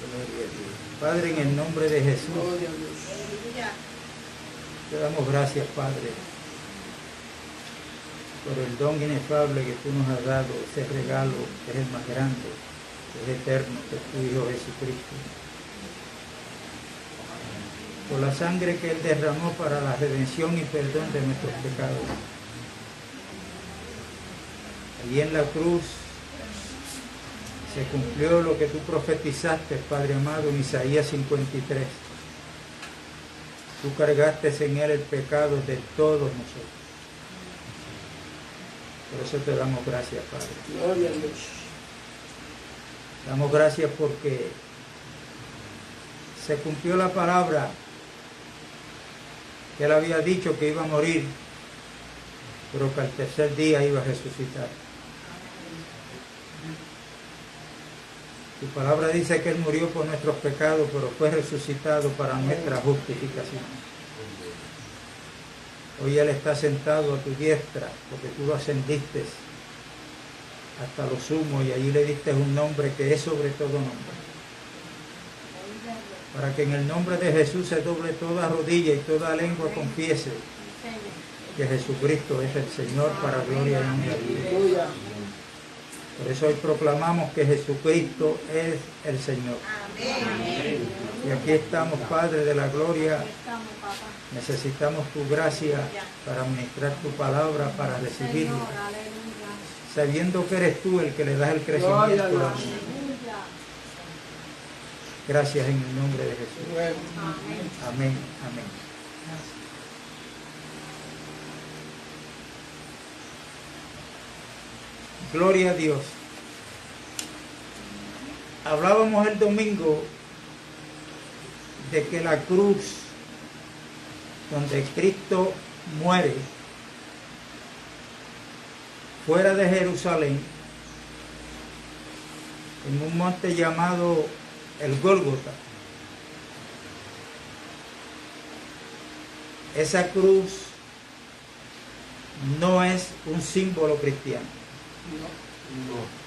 Gloria a Dios. Padre, en el nombre de Jesús, te damos gracias, Padre, por el don inefable que tú nos has dado, ese regalo que es el más grande, que es eterno, que es tu Hijo Jesucristo. Por la sangre que Él derramó para la redención y perdón de nuestros pecados. Allí en la cruz se cumplió lo que tú profetizaste, Padre amado, en Isaías 53. Tú cargaste en Él el pecado de todos nosotros. Por eso te damos gracias, Padre. Gloria a Dios. Damos gracias porque se cumplió la palabra que Él había dicho que iba a morir, pero que al tercer día iba a resucitar. Tu palabra dice que Él murió por nuestros pecados, pero fue resucitado para nuestra justificación. Hoy Él está sentado a tu diestra, porque tú lo ascendiste hasta lo sumo y allí le diste un nombre que es sobre todo nombre. Para que en el nombre de Jesús se doble toda rodilla y toda lengua confiese que Jesucristo es el Señor para gloria y honra de Dios. Por eso hoy proclamamos que Jesucristo es el Señor. Amén. Y aquí estamos, Padre de la gloria. Necesitamos tu gracia para ministrar tu palabra, para recibirla. Sabiendo que eres tú el que le das el crecimiento. Gracias en el nombre de Jesús. Amén. Amén. Gloria a Dios. Hablábamos el domingo de que la cruz donde Cristo muere fuera de Jerusalén, en un monte llamado el Gólgota. Esa cruz no es un símbolo cristiano. No.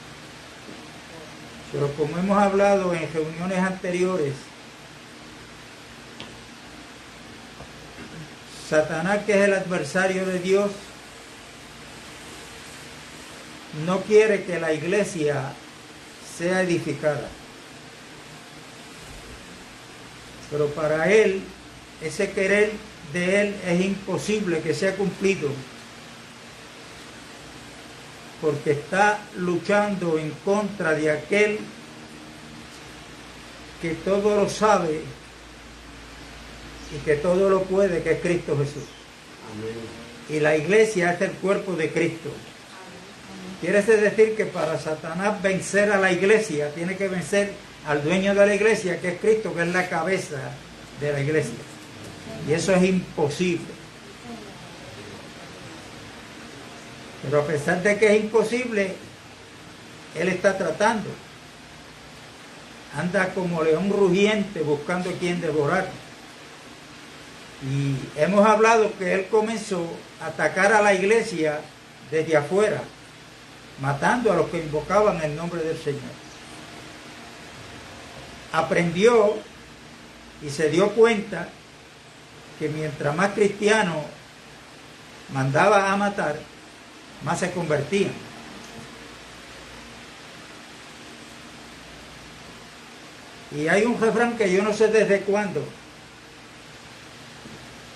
Pero como hemos hablado en reuniones anteriores, Satanás, que es el adversario de Dios, no quiere que la iglesia sea edificada. Pero para él, ese querer de él es imposible que sea cumplido, porque está luchando en contra de aquel que todo lo sabe y que todo lo puede, que es Cristo Jesús. Amén. Y la iglesia es el cuerpo de Cristo. Quiere decir que para Satanás vencer a la iglesia, tiene que vencer al dueño de la iglesia, que es Cristo, que es la cabeza de la iglesia. Y eso es imposible. Pero a pesar de que es imposible, Él está tratando. Anda como león rugiente buscando a quien devorar. Y hemos hablado que Él comenzó a atacar a la iglesia desde afuera, matando a los que invocaban el nombre del Señor. Aprendió y se dio cuenta que mientras más cristianos mandaba a matar, más se convertían. Y hay un refrán que yo no sé desde cuándo,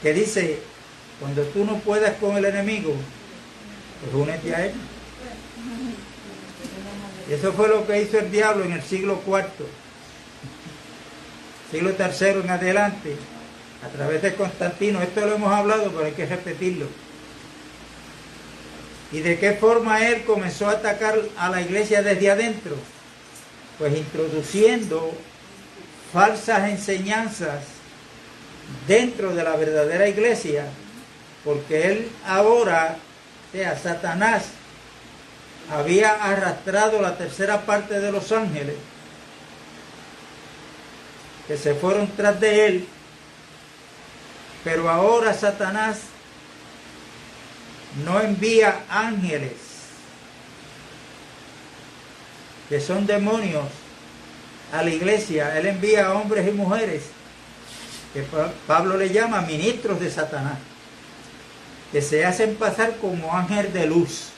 que dice, cuando tú no puedas con el enemigo, pues únete a él. Y eso fue lo que hizo el diablo en el siglo IV, siglo III en adelante, a través de Constantino. Esto lo hemos hablado, pero hay que repetirlo. ¿Y de qué forma él comenzó a atacar a la iglesia desde adentro? Pues introduciendo falsas enseñanzas dentro de la verdadera iglesia, porque él ahora, o sea, Satanás, había arrastrado la tercera parte de los ángeles que se fueron tras de él, pero ahora Satanás no envía ángeles, que son demonios, a la iglesia, él envía a hombres y mujeres, que Pablo le llama ministros de Satanás, que se hacen pasar como ángel de luz.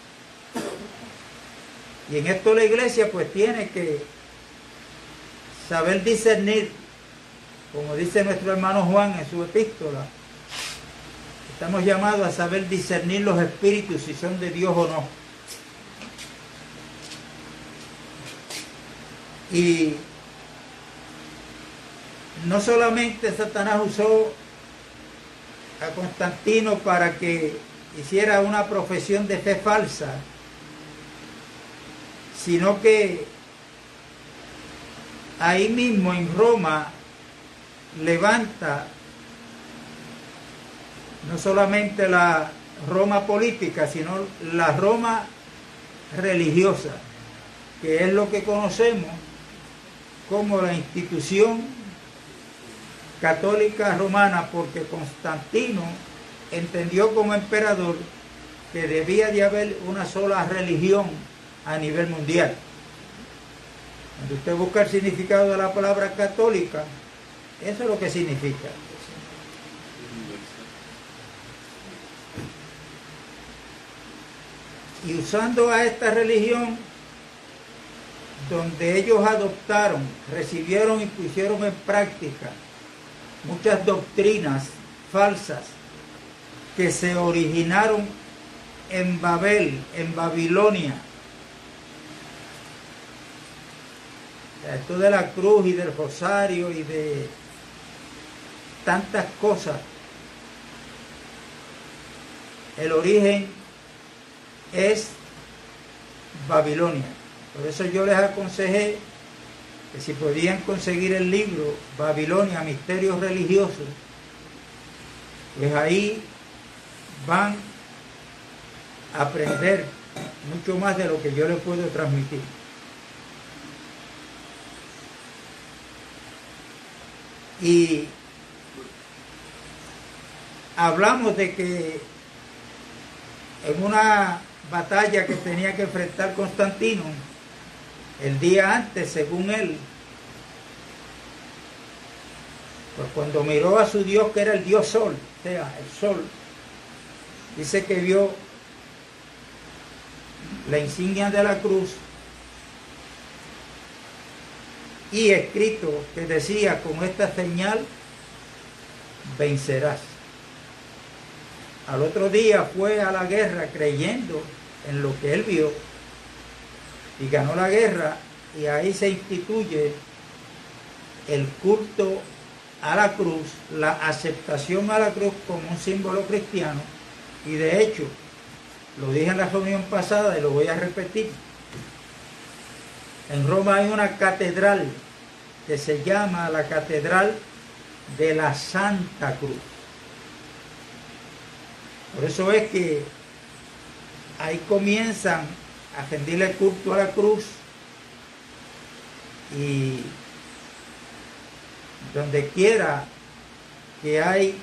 Y en esto la iglesia pues tiene que saber discernir, como dice nuestro hermano Juan en su epístola. Estamos llamados a saber discernir los espíritus, si son de Dios o no. Y no solamente Satanás usó a Constantino para que hiciera una profesión de fe falsa, sino que ahí mismo en Roma levanta no solamente la Roma política, sino la Roma religiosa, que es lo que conocemos como la institución católica romana, porque Constantino entendió como emperador que debía de haber una sola religión a nivel mundial. Cuando usted busca el significado de la palabra católica, eso es lo que significa. Y usando a esta religión, donde ellos adoptaron, recibieron y pusieron en práctica muchas doctrinas falsas que se originaron en Babel, en Babilonia. Esto de la cruz y del rosario y de tantas cosas, el origen es Babilonia. Por eso yo les aconsejé que si podían conseguir el libro Babilonia, Misterios Religiosos, pues ahí van a aprender mucho más de lo que yo les puedo transmitir. Y hablamos de que en una batalla que tenía que enfrentar Constantino, el día antes, según él, pues cuando miró a su Dios, que era el Dios Sol, o sea, el Sol, dice que vio la insignia de la cruz y escrito que decía: con esta señal vencerás. Al otro día fue a la guerra creyendo en lo que él vio y ganó la guerra, y ahí se instituye el culto a la cruz, la aceptación a la cruz como un símbolo cristiano. Y de hecho, lo dije en la reunión pasada y lo voy a repetir, en Roma hay una catedral que se llama la Catedral de la Santa Cruz. Por eso es que ahí comienzan a rendirle culto a la cruz, y donde quiera que hay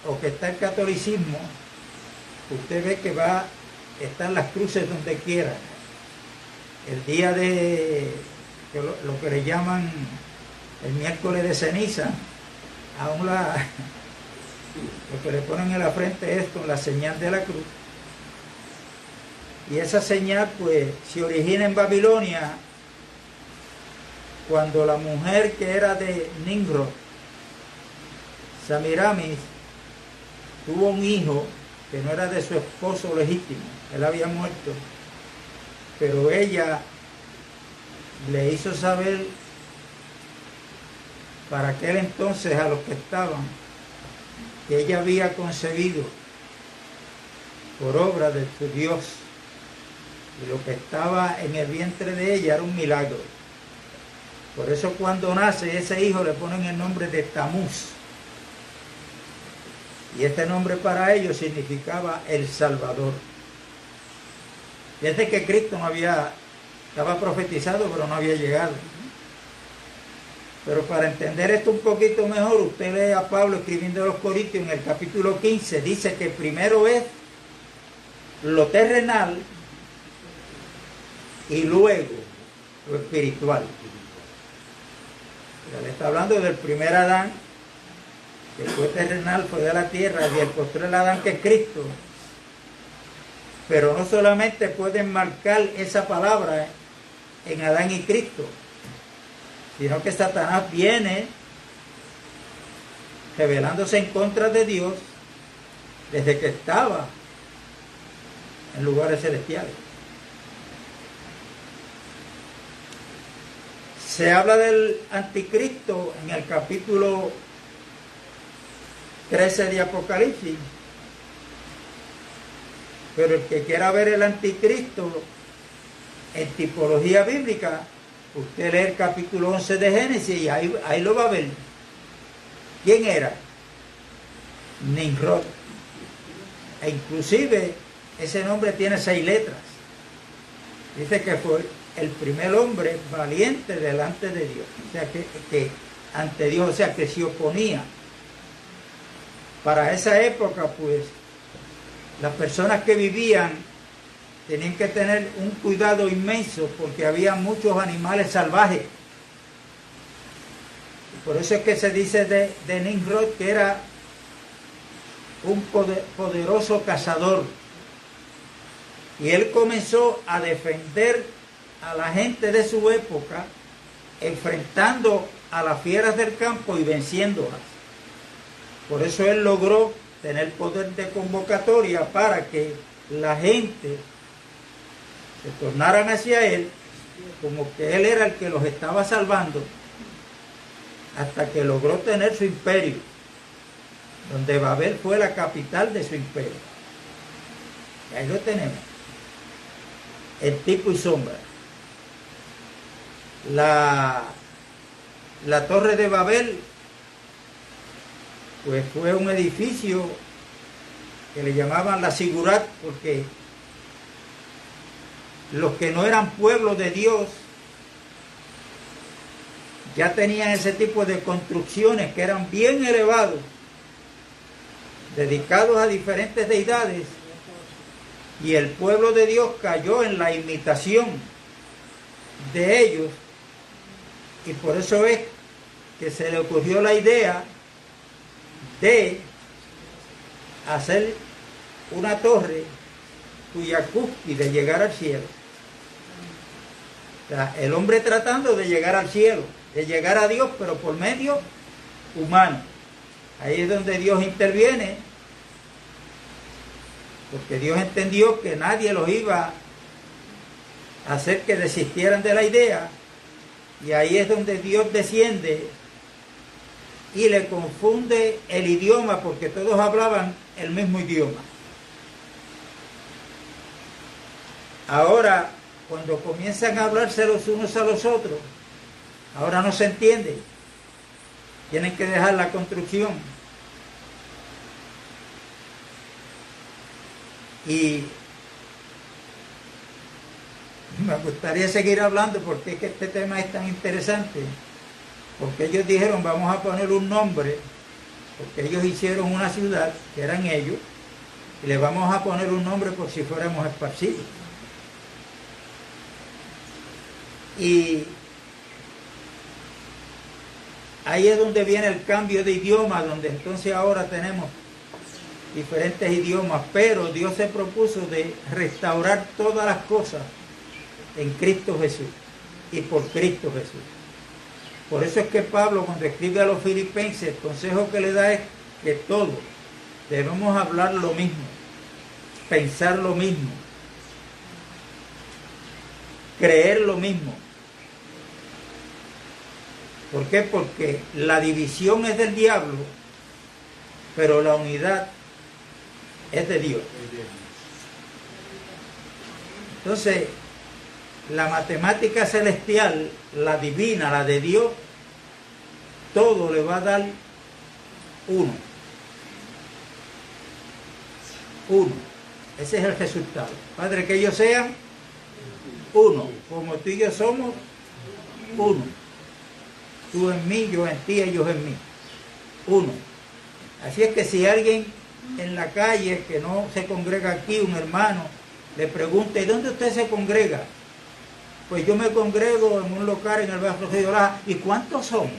o que está el catolicismo, usted ve que están las cruces donde quiera. El día de lo que le llaman el miércoles de ceniza, aún lo que le ponen en la frente es con la señal de la cruz. Y esa señal pues se origina en Babilonia, cuando la mujer que era de Nimrod, Samiramis, tuvo un hijo que no era de su esposo legítimo, él había muerto, pero ella le hizo saber para aquel entonces a los que estaban que ella había concebido por obra de su Dios, y lo que estaba en el vientre de ella era un milagro. Por eso cuando nace ese hijo le ponen el nombre de Tamuz, y este nombre para ellos significaba el Salvador. Desde que Cristo estaba profetizado, pero no había llegado. Pero para entender esto un poquito mejor, usted lee a Pablo escribiendo a los Corintios en el capítulo 15, dice que primero es lo terrenal y luego lo espiritual. Él está hablando del primer Adán, que fue terrenal, fue de la tierra, y el postrer Adán, que es Cristo. Pero no solamente pueden marcar esa palabra en Adán y Cristo, sino que Satanás viene rebelándose en contra de Dios desde que estaba en lugares celestiales. Se habla del anticristo en el capítulo 13 de Apocalipsis, pero el que quiera ver el anticristo en tipología bíblica, usted lee el capítulo 11 de Génesis y ahí lo va a ver. ¿Quién era? Nimrod. E inclusive ese nombre tiene 6 letras. Dice que fue el primer hombre valiente delante de Dios. O sea, que ante Dios, o sea, que se oponía. Para esa época, pues, las personas que vivían tenían que tener un cuidado inmenso porque había muchos animales salvajes. Y por eso es que se dice de Nimrod que era un poderoso cazador. Y él comenzó a defender a la gente de su época, enfrentando a las fieras del campo y venciéndolas. Por eso él logró tener poder de convocatoria para que la gente se tornaran hacia él, como que él era el que los estaba salvando, hasta que logró tener su imperio, donde Babel fue la capital de su imperio. Y ahí lo tenemos, en tipo y sombra. La torre de Babel, pues fue un edificio que le llamaban la Sigurat, porque los que no eran pueblo de Dios ya tenían ese tipo de construcciones que eran bien elevados, dedicados a diferentes deidades, y el pueblo de Dios cayó en la imitación de ellos, y por eso es que se le ocurrió la idea de hacer una torre cuya cúspide llegar al cielo. O sea, el hombre tratando de llegar al cielo, de llegar a Dios, pero por medio humano. Ahí es donde Dios interviene, porque Dios entendió que nadie los iba a hacer que desistieran de la idea, y ahí es donde Dios desciende y le confunde el idioma, porque todos hablaban el mismo idioma. Ahora, cuando comienzan a hablarse los unos a los otros, ahora no se entiende. Tienen que dejar la construcción. Y me gustaría seguir hablando porque es que este tema es tan interesante. Porque ellos dijeron, vamos a poner un nombre, porque ellos hicieron una ciudad, que eran ellos, y le vamos a poner un nombre por si fuéramos esparcidos. Y ahí es donde viene el cambio de idioma, donde entonces ahora tenemos diferentes idiomas, pero Dios se propuso de restaurar todas las cosas en Cristo Jesús y por Cristo Jesús. Por eso es que Pablo, cuando escribe a los filipenses, el consejo que le da es que todos debemos hablar lo mismo, pensar lo mismo, creer lo mismo. ¿Por qué? Porque la división es del diablo, pero la unidad es de Dios. Entonces, la matemática celestial, la divina, la de Dios, todo le va a dar uno. Uno. Ese es el resultado. Padre, que ellos sean uno, como tú y yo somos uno. Tú en mí, yo en ti, ellos en mí. Uno. Así es que si alguien en la calle que no se congrega aquí, un hermano, le pregunta, ¿y dónde usted se congrega? Pues yo me congrego en un local en el barrio de Olaja. ¿Y cuántos son?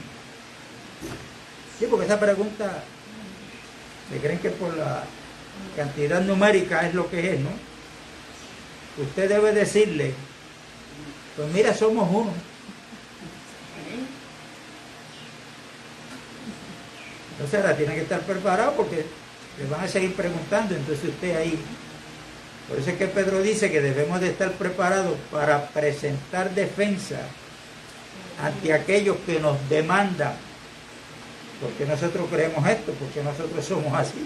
Sí, porque esa pregunta, ¿se creen que por la cantidad numérica es lo que es, no? Usted debe decirle, pues mira, somos uno. Entonces ahora tiene que estar preparado porque le van a seguir preguntando, entonces usted ahí. Por eso es que Pedro dice que debemos de estar preparados para presentar defensa ante aquellos que nos demandan. ¿Por qué nosotros creemos esto? ¿Por qué nosotros somos así?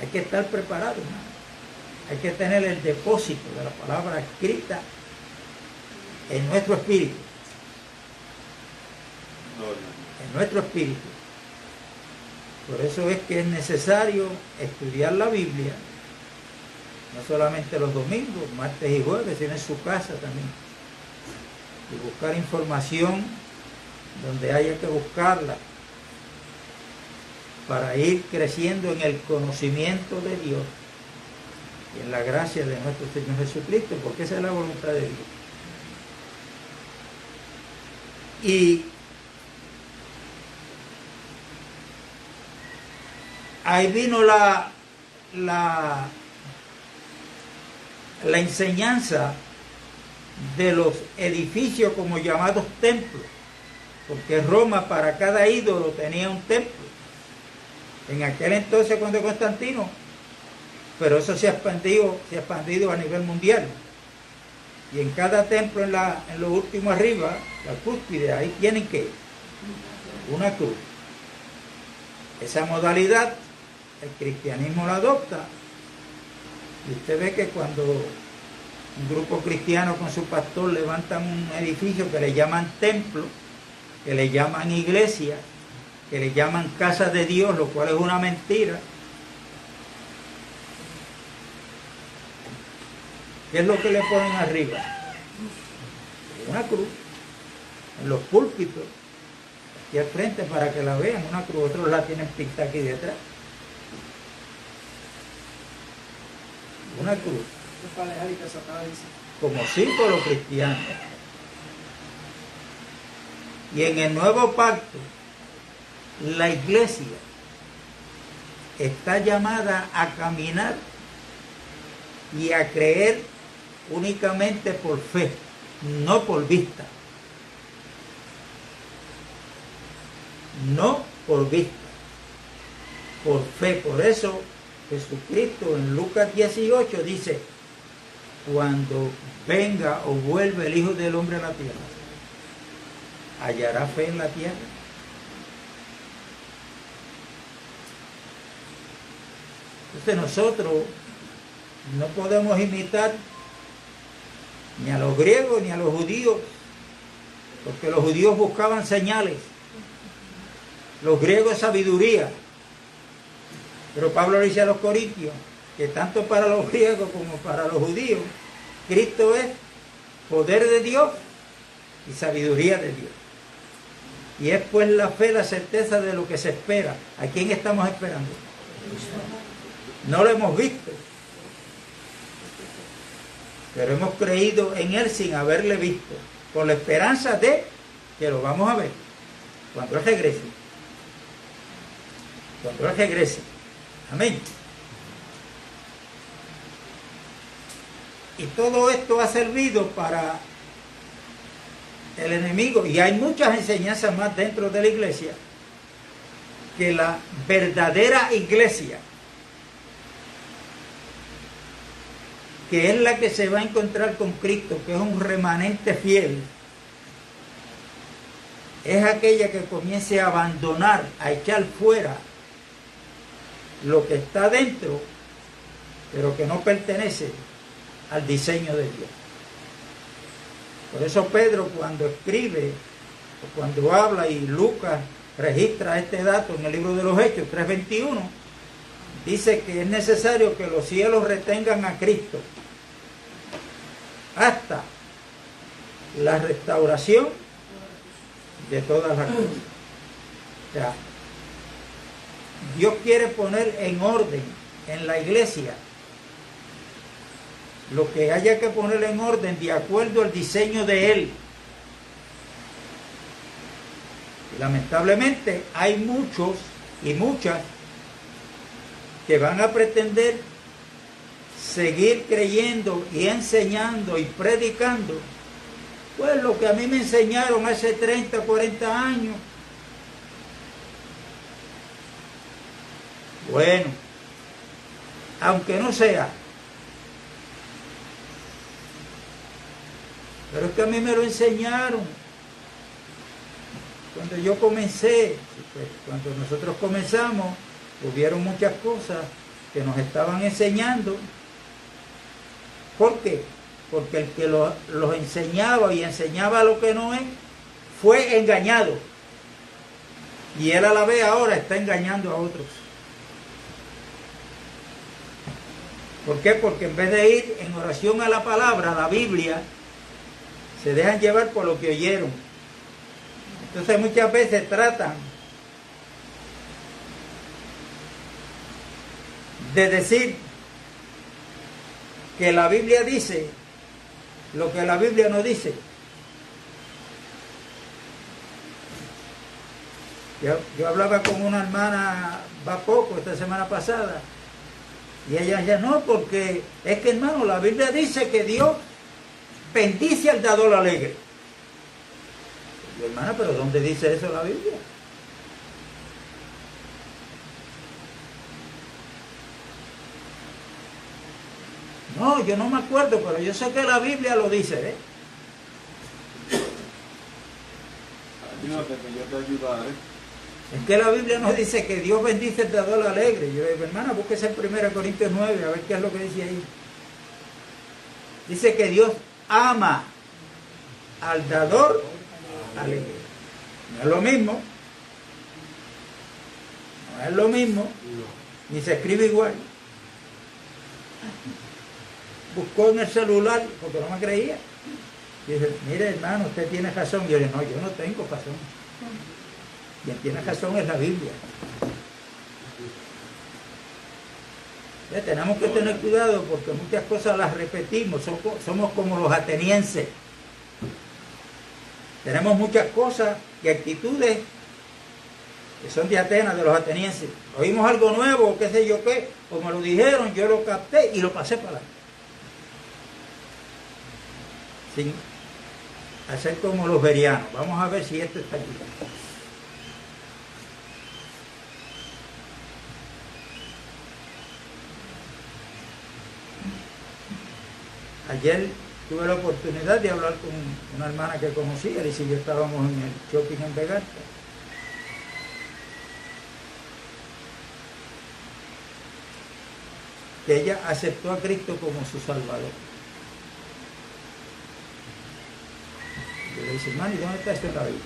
Hay que estar preparados, ¿no? Hay que tener el depósito de la palabra escrita en nuestro espíritu. En nuestro espíritu. Por eso es que es necesario estudiar la Biblia, no solamente los domingos, martes y jueves, sino en su casa también. Y buscar información donde haya que buscarla para ir creciendo en el conocimiento de Dios y en la gracia de nuestro Señor Jesucristo, porque esa es la voluntad de Dios. Y ahí vino la enseñanza de los edificios como llamados templos, porque Roma para cada ídolo tenía un templo. En aquel entonces cuando Constantino, pero eso se ha expandido a nivel mundial. Y en cada templo, en lo último arriba, la cúspide, ahí tienen que una cruz. Esa modalidad el cristianismo la adopta. Y usted ve que cuando un grupo cristiano con su pastor levantan un edificio que le llaman templo, que le llaman iglesia, que le llaman casa de Dios, lo cual es una mentira. ¿Qué es lo que le ponen arriba? Una cruz. En los púlpitos, aquí al frente para que la vean, una cruz. Otros la tienen pintada aquí detrás. Una cruz. Como símbolo cristiano. Y en el nuevo pacto, la iglesia está llamada a caminar y a creer únicamente por fe, no por vista. No por vista, por fe. Por eso Jesucristo en Lucas 18 dice, cuando venga o vuelva el Hijo del Hombre a la tierra, ¿hallará fe en la tierra? Entonces nosotros no podemos imitar ni a los griegos ni a los judíos, porque los judíos buscaban señales, los griegos sabiduría. Pero Pablo dice a los corintios que tanto para los griegos como para los judíos, Cristo es poder de Dios y sabiduría de Dios. Y es pues la fe, la certeza de lo que se espera. ¿A quién estamos esperando? No lo hemos visto, pero hemos creído en Él sin haberle visto, con la esperanza de que lo vamos a ver cuando Él regrese. Cuando Él regrese. Amén. Y todo esto ha servido para el enemigo, y hay muchas enseñanzas más dentro de la iglesia, que la verdadera iglesia, que es la que se va a encontrar con Cristo, que es un remanente fiel, es aquella que comience a abandonar, a echar fuera lo que está dentro, pero que no pertenece al diseño de Dios. Por eso Pedro, cuando escribe, o cuando habla, y Lucas registra este dato en el libro de los Hechos 3:21, dice que es necesario que los cielos retengan a Cristo hasta la restauración de todas las cosas. O sea, Dios quiere poner en orden en la iglesia lo que haya que poner en orden de acuerdo al diseño de Él. Y lamentablemente hay muchos y muchas que van a pretender seguir creyendo y enseñando y predicando, pues lo que a mí me enseñaron hace 30, 40 años. Bueno, aunque no sea, pero es que a mí me lo enseñaron. Cuando yo comencé, pues, cuando nosotros comenzamos, hubieron muchas cosas que nos estaban enseñando. ¿Por qué? Porque el que los enseñaba y enseñaba lo que no es, fue engañado. Y él a la vez ahora está engañando a otros. ¿Por qué? Porque en vez de ir en oración a la palabra, a la Biblia, se dejan llevar por lo que oyeron. Entonces muchas veces tratan de decir que la Biblia dice lo que la Biblia no dice. Yo hablaba con una hermana va poco, esta semana pasada, y ella decía, no, porque es que, hermano, la Biblia dice que Dios bendice al dador alegre. Yo, hermana, pero ¿dónde dice eso la Biblia? No, yo no me acuerdo, pero yo sé que la Biblia lo dice, ¿eh? Ayúdate, que yo te ayudaré. Es que la Biblia nos dice que Dios bendice al dador alegre. Yo le digo, hermana, búsquese en 1 Corintios 9, a ver qué es lo que dice ahí. Dice que Dios ama al dador alegre. No es lo mismo. No es lo mismo. Ni se escribe igual. Buscó en el celular porque no me creía. Y dice, mire, hermano, usted tiene razón. Yo le digo, no, yo no tengo razón. Quien tiene razón es la Biblia. Tenemos que tener cuidado porque muchas cosas las repetimos. Somos como los atenienses. Tenemos muchas cosas y actitudes que son de Atenas, de los atenienses. Oímos algo nuevo, qué sé yo qué, o me lo dijeron, yo lo capté y lo pasé para adelante. Sin hacer como los berianos. Vamos a ver si esto está aquí. Ayer tuve la oportunidad de hablar con una hermana que conocía, y si yo estábamos en el shopping en Vegarta. Que ella aceptó a Cristo como su Salvador. Yo le dije, hermano, ¿y dónde está esto en la Biblia?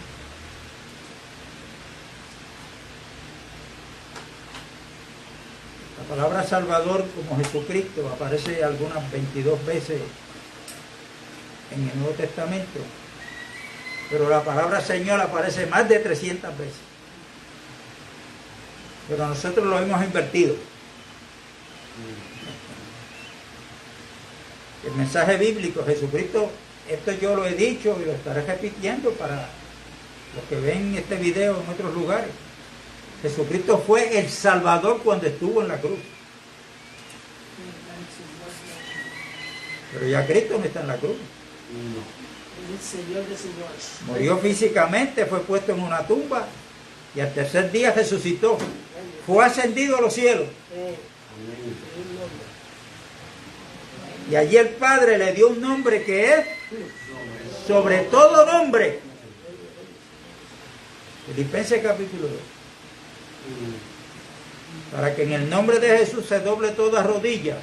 La palabra Salvador como Jesucristo aparece algunas 22 veces en el Nuevo Testamento, pero la palabra Señor aparece más de 300 veces. Pero nosotros lo hemos invertido. El mensaje bíblico, Jesucristo, esto yo lo he dicho y lo estaré repitiendo para los que ven este video en otros lugares. Jesucristo fue el Salvador cuando estuvo en la cruz. Pero ya Cristo no está en la cruz. El Señor de señores. Murió físicamente, fue puesto en una tumba y al tercer día resucitó. Fue ascendido a los cielos. Y allí el Padre le dio un nombre que es sobre todo nombre. Filipenses capítulo 2. Para que en el nombre de Jesús se doble toda rodilla.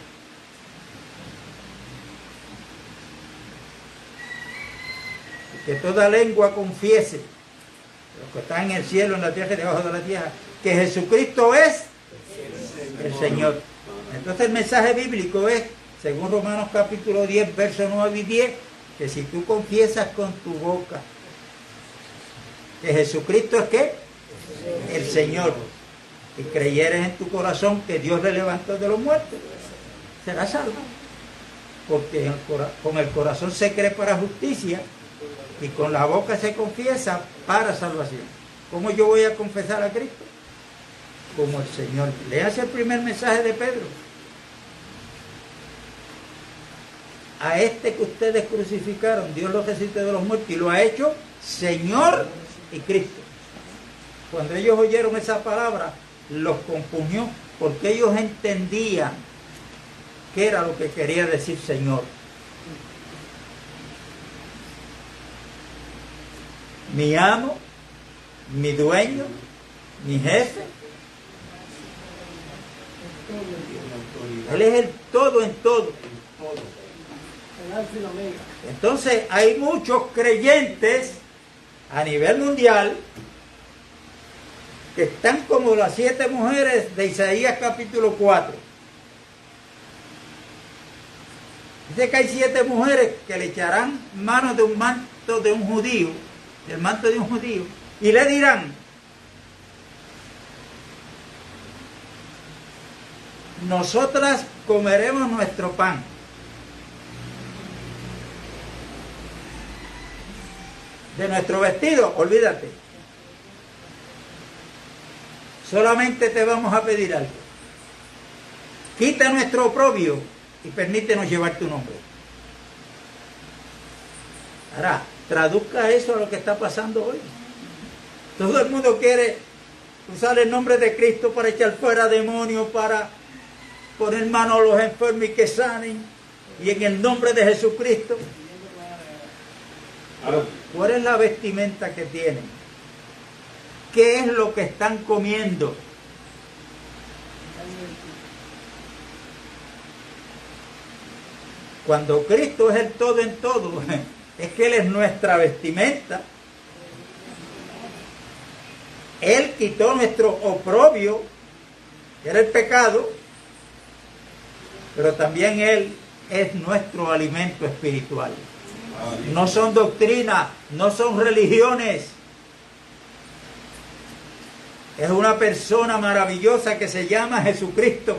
Que toda lengua confiese, los que están en el cielo, en la tierra y debajo de la tierra, que Jesucristo es el Señor. Entonces el mensaje bíblico es, según Romanos capítulo 10, versos 9 y 10, que si tú confiesas con tu boca que Jesucristo es ¿qué? El Señor, y creyeres en tu corazón que Dios le levantó de los muertos, serás salvo. Porque con el corazón se cree para justicia y con la boca se confiesa para salvación. ¿Cómo yo voy a confesar a Cristo? Como el Señor. Léase el primer mensaje de Pedro. A este que ustedes crucificaron, Dios lo resucitó de los muertos y lo ha hecho Señor y Cristo. Cuando ellos oyeron esa palabra, los compungió, porque ellos entendían qué era lo que quería decir Señor. Mi amo, mi dueño, mi jefe. Él es el todo en todo. Entonces hay muchos creyentes a nivel mundial que están como las 7 mujeres de Isaías capítulo 4. Dice que hay 7 mujeres que le echarán mano de un manto de un judío, del manto de un judío, y le dirán: nosotras comeremos nuestro pan. De nuestro vestido, olvídate. Solamente te vamos a pedir algo. Quita nuestro oprobio y permítenos llevar tu nombre. Ahora, traduzca eso a lo que está pasando hoy. Todo el mundo quiere usar el nombre de Cristo para echar fuera demonios, para poner mano a los enfermos y que sanen, y en el nombre de Jesucristo. ¿Cuál es la vestimenta que tienen? ¿Qué es lo que están comiendo? Cuando Cristo es el todo en todo, es que Él es nuestra vestimenta. Él quitó nuestro oprobio, que era el pecado, pero también Él es nuestro alimento espiritual. No son doctrinas, no son religiones. Es una persona maravillosa que se llama Jesucristo.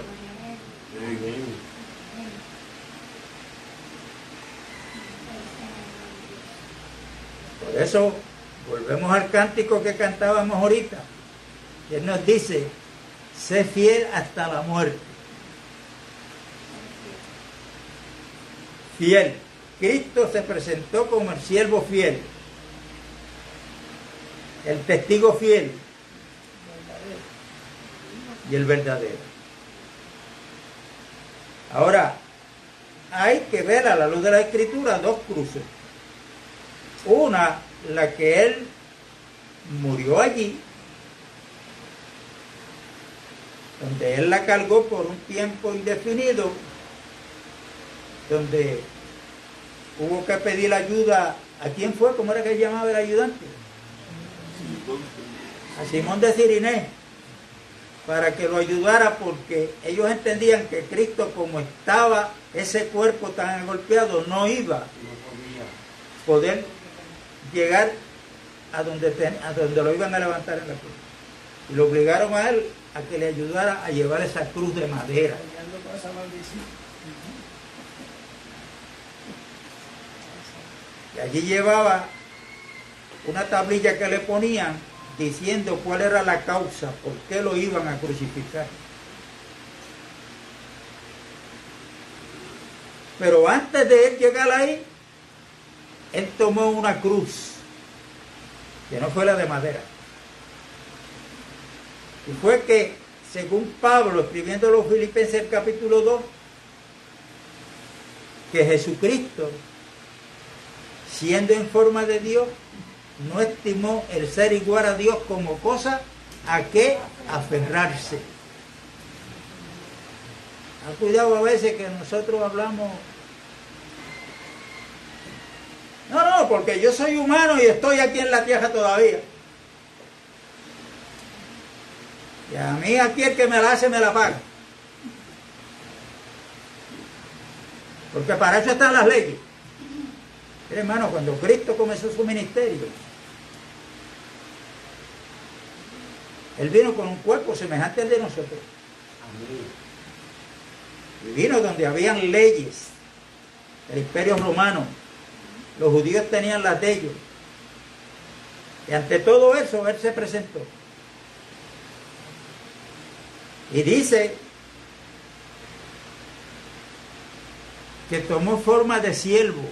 Por eso volvemos al cántico que cantábamos ahorita. Y Él nos dice: sé fiel hasta la muerte. Fiel. Cristo se presentó como el siervo fiel, el testigo fiel y el verdadero. Ahora, hay que ver a la luz de la Escritura 2 cruces. Una, la que Él murió allí, donde Él la cargó por un tiempo indefinido, donde hubo que pedir ayuda. ¿A quién fue? ¿Cómo era que él llamaba el ayudante? A Simón de Cirinés, para que lo ayudara, porque ellos entendían que Cristo, como estaba ese cuerpo tan golpeado, no iba a poder llegar a donde lo iban a levantar en la cruz. Y lo obligaron a él a que le ayudara a llevar esa cruz de madera. Y allí llevaba una tablilla que le ponían diciendo cuál era la causa, por qué lo iban a crucificar. Pero antes de él llegar ahí, él tomó una cruz, que no fue la de madera. Y fue que, según Pablo, escribiendo a los Filipenses el capítulo 2, que Jesucristo, siendo en forma de Dios, no estimó el ser igual a Dios como cosa a que aferrarse. Cuidado a veces que nosotros hablamos: no, porque yo soy humano y estoy aquí en la tierra todavía. Y a mí aquí el que me la hace me la paga. Porque para eso están las leyes. Mira, hermano, cuando Cristo comenzó su ministerio, Él vino con un cuerpo semejante al de nosotros. Y vino donde habían leyes del Imperio Romano. Los judíos tenían las de ellos. Y ante todo eso, Él se presentó. Y dice que tomó forma de siervo.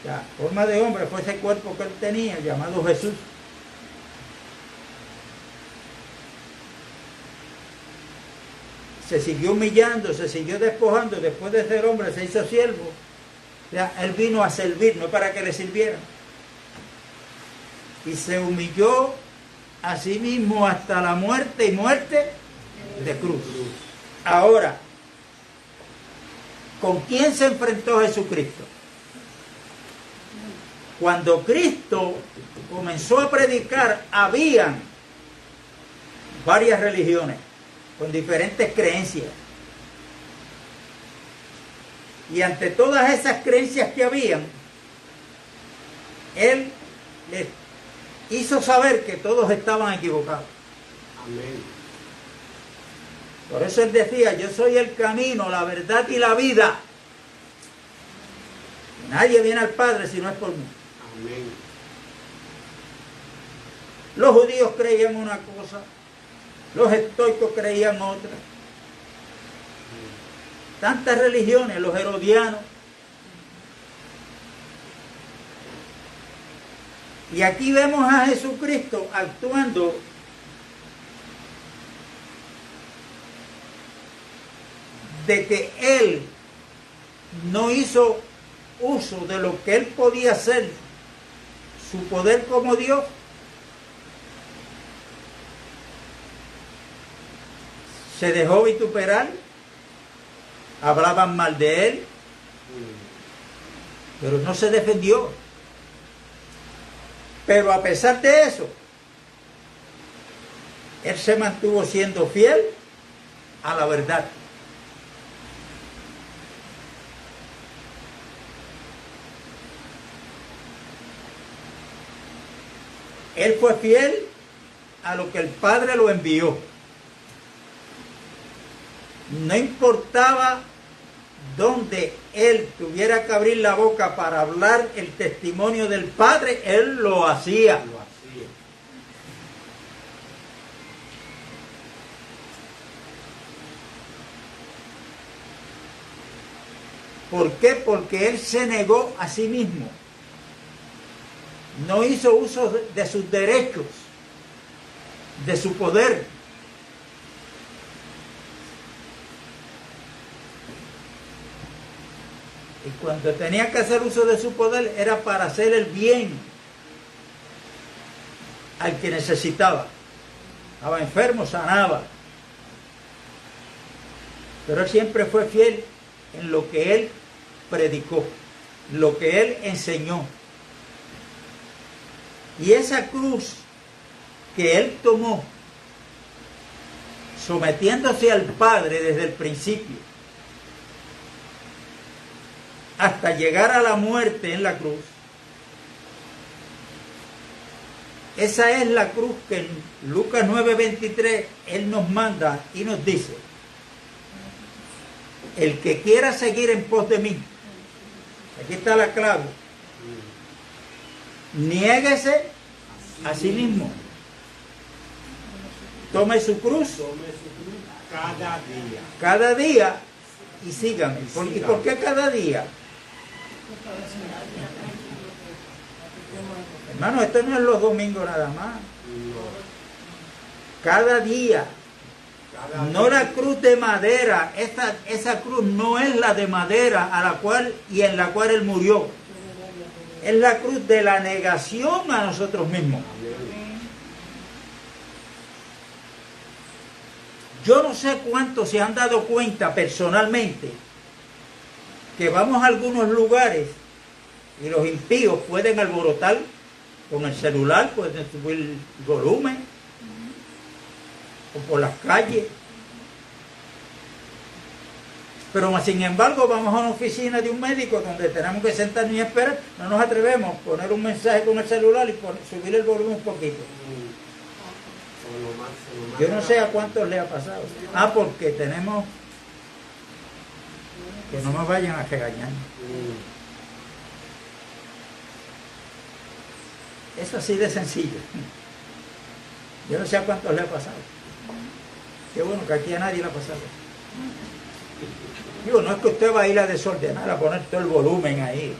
La forma de hombre fue ese cuerpo que Él tenía, llamado Jesús. Se siguió humillando, se siguió despojando. Después de ser hombre se hizo siervo. O sea, Él vino a servir, no para que le sirvieran. Y se humilló a sí mismo hasta la muerte, y muerte de cruz. Ahora, ¿con quién se enfrentó Jesucristo? Cuando Cristo comenzó a predicar, habían varias religiones con diferentes creencias. Y ante todas esas creencias que habían, Él les hizo saber que todos estaban equivocados. Amén. Por eso Él decía: yo soy el camino, la verdad y la vida. Nadie viene al Padre si no es por mí. Amén. Los judíos creían una cosa, los estoicos creían otra. Tantas religiones, los herodianos. Y aquí vemos a Jesucristo actuando de que Él no hizo uso de lo que Él podía hacer, su poder como Dios, se dejó vituperar, hablaban mal de Él, pero no se defendió. Pero a pesar de eso, Él se mantuvo siendo fiel a la verdad. Él fue fiel a lo que el Padre lo envió. No importaba donde Él tuviera que abrir la boca para hablar el testimonio del Padre, Él lo hacía. ¿Por qué? Porque Él se negó a sí mismo. No hizo uso de sus derechos, de su poder. Y cuando tenía que hacer uso de su poder era para hacer el bien al que necesitaba. Estaba enfermo, sanaba. Pero Él siempre fue fiel en lo que Él predicó, lo que Él enseñó. Y esa cruz que Él tomó, sometiéndose al Padre desde el principio, hasta llegar a la muerte en la cruz, esa es la cruz que en Lucas 9:23 Él nos manda y nos dice: el que quiera seguir en pos de mí, aquí está la clave, niéguese a sí mismo, tome su cruz cada día y sígame. ¿Y por qué cada día? Hermano, esto no es los domingos nada más. Cada día. No la cruz de madera. Esa cruz no es la de madera en la cual Él murió. Es la cruz de la negación a nosotros mismos. Yo no sé cuántos se han dado cuenta personalmente que vamos a algunos lugares y los impíos pueden alborotar con el celular, pueden subir el volumen, o por las calles. Pero sin embargo vamos a una oficina de un médico donde tenemos que sentarnos y esperar, no nos atrevemos a poner un mensaje con el celular y subir el volumen un poquito. Yo no sé a cuántos le ha pasado. Porque tenemos que no me vayan a regañar. Es así de sencillo. Yo no sé a cuántos le ha pasado. Qué bueno que aquí a nadie le ha pasado. Digo, no es que usted va a ir a desordenar, a poner todo el volumen ahí.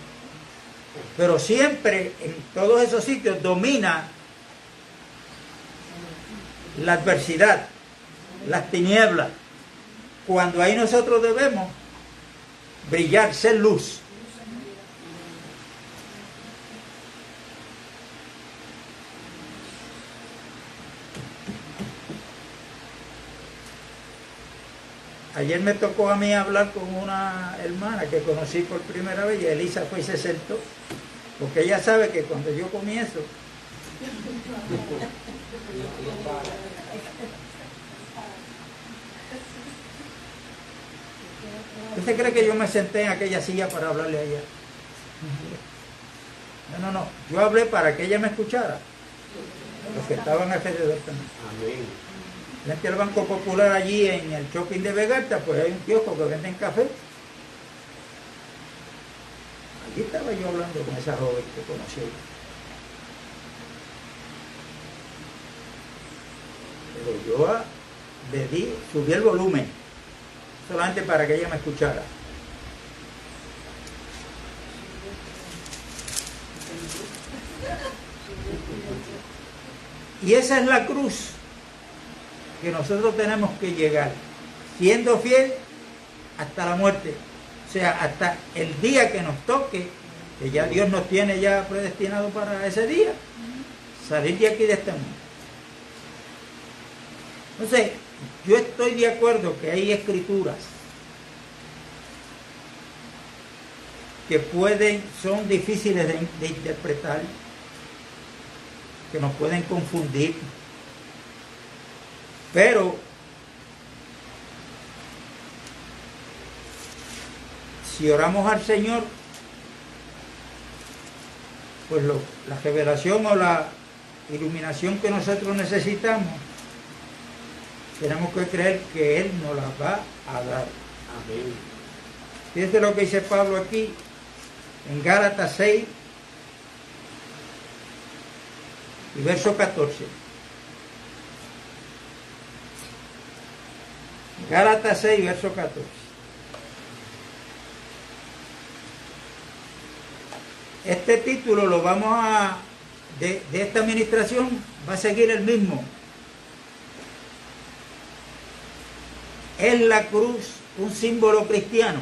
Pero siempre en todos esos sitios domina la adversidad, las tinieblas. Cuando ahí nosotros debemos brillar, ser luz. Ayer me tocó a mí hablar con una hermana que conocí por primera vez y Elisa fue y se sentó, porque ella sabe que cuando yo comienzo, ¿usted cree que yo me senté en aquella silla para hablarle a ella? No, yo hablé para que ella me escuchara, los que estaban alrededor también. Amén. Frente al Banco Popular, allí en el shopping de Vegalta, pues hay un kiosco que venden café. Allí estaba yo hablando con esa joven que conocí. Pero yo subí el volumen, solamente para que ella me escuchara. Y esa es la cruz que nosotros tenemos que llegar, siendo fiel hasta la muerte, o sea, hasta el día que nos toque, que ya Dios nos tiene ya predestinado para ese día, salir de aquí de este mundo. Entonces, yo estoy de acuerdo que hay escrituras que son difíciles de interpretar, que nos pueden confundir. Pero si oramos al Señor, pues la revelación o la iluminación que nosotros necesitamos, tenemos que creer que Él nos la va a dar. Amén. Fíjense lo que dice Pablo aquí en Gálatas 6 y verso 14. Gálatas 6, verso 14. Este título lo de esta administración va a seguir el mismo. ¿Es la cruz un símbolo cristiano?